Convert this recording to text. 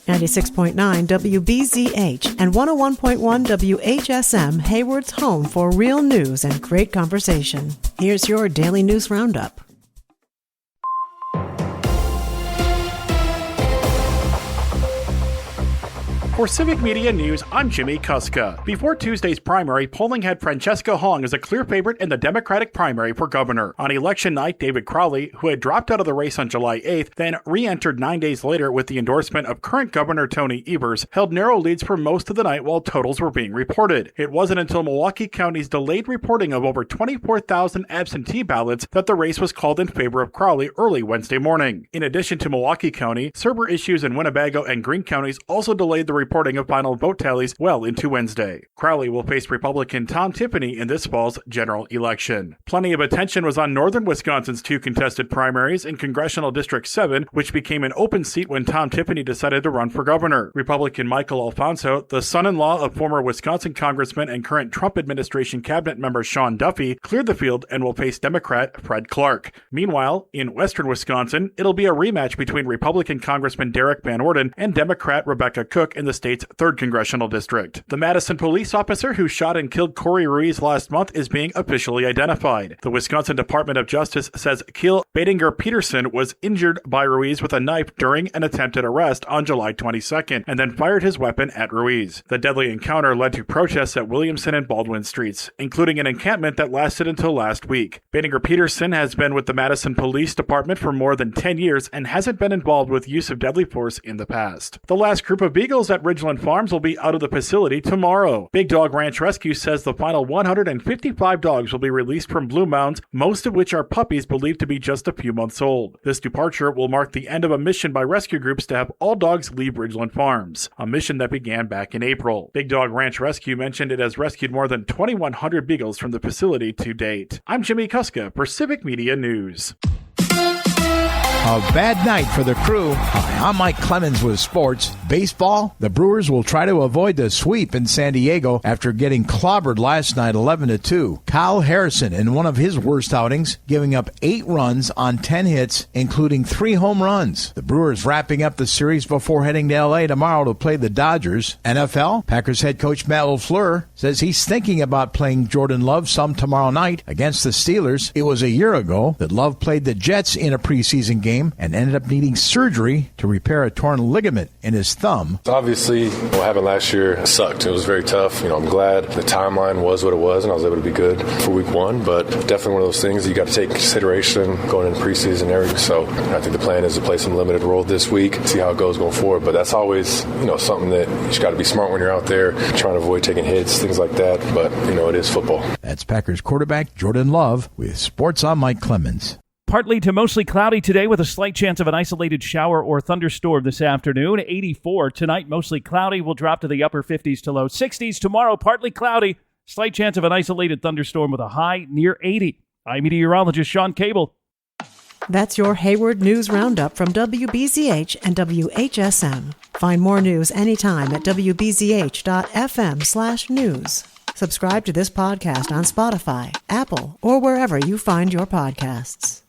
96.9 WBZH and 101.1 WHSM, Hayward's home for real news and great conversation. Here's your daily news roundup. For Civic Media News, I'm Jimmy Kuska. Before Tuesday's primary, polling had Francesca Hong as a clear favorite in the Democratic primary for governor. On election night, David Crowley, who had dropped out of the race on July 8th, then re-entered 9 days later with the endorsement of current Governor Tony Evers, held narrow leads for most of the night while totals were being reported. It wasn't until Milwaukee County's delayed reporting of over 24,000 absentee ballots that the race was called in favor of Crowley early Wednesday morning. In addition to Milwaukee County, server issues in Winnebago and Greene counties also delayed the reporting of final vote tallies well into Wednesday. Crowley will face Republican Tom Tiffany in this fall's general election. Plenty of attention was on northern Wisconsin's two contested primaries in Congressional District 7, which became an open seat when Tom Tiffany decided to run for governor. Republican Michael Alfonso, the son-in-law of former Wisconsin Congressman and current Trump administration cabinet member Sean Duffy, cleared the field and will face Democrat Fred Clark. Meanwhile, in western Wisconsin, it'll be a rematch between Republican Congressman Derek Van Orden and Democrat Rebecca Cook in the state's 3rd Congressional District. The Madison police officer who shot and killed Corey Ruiz last month is being officially identified. The Wisconsin Department of Justice says Keel Badinger-Peterson was injured by Ruiz with a knife during an attempted arrest on July 22nd and then fired his weapon at Ruiz. The deadly encounter led to protests at Williamson and Baldwin Streets, including an encampment that lasted until last week. Badinger-Peterson has been with the Madison Police Department for more than 10 years and hasn't been involved with use of deadly force in the past. The last group of beagles at Ridgeland Farms will be out of the facility tomorrow. Big Dog Ranch Rescue says the final 155 dogs will be released from Blue Mounds, most of which are puppies believed to be just a few months old. This departure will mark the end of a mission by rescue groups to have all dogs leave Ridgeland Farms, a mission that began back in April. Big Dog Ranch Rescue mentioned it has rescued more than 2,100 beagles from the facility to date. I'm Jimmy Kuska for Civic Media News. A bad night for the crew. Hi, I'm Mike Clemens with sports. Baseball, the Brewers will try to avoid the sweep in San Diego after getting clobbered last night 11-2. Kyle Harrison, in one of his worst outings, giving up 8 runs on 10 hits, including 3 home runs. The Brewers wrapping up the series before heading to L.A. tomorrow to play the Dodgers. NFL, Packers head coach Matt LaFleur says he's thinking about playing Jordan Love some tomorrow night against the Steelers. It was a year ago that Love played the Jets in a preseason game and ended up needing surgery to repair a torn ligament in his thumb. Obviously, what happened last year sucked. It was very tough. I'm glad the timeline was what it was and I was able to be good for week 1, but definitely one of those things you got to take into consideration going into preseason and everything. So I think the plan is to play some limited role this week, see how it goes going forward. But that's always, something that you just got to be smart when you're out there, trying to avoid taking hits, things like that. But, it is football. That's Packers quarterback Jordan Love with Sports on Mike Clemens. Partly to mostly cloudy today with a slight chance of an isolated shower or thunderstorm this afternoon. 84 tonight, mostly cloudy. Will drop to the upper 50s to low 60s. Tomorrow, partly cloudy. Slight chance of an isolated thunderstorm with a high near 80. I'm meteorologist Sean Cable. That's your Hayward News Roundup from WBZH and WHSM. Find more news anytime at wbzh.fm/news. Subscribe to this podcast on Spotify, Apple, or wherever you find your podcasts.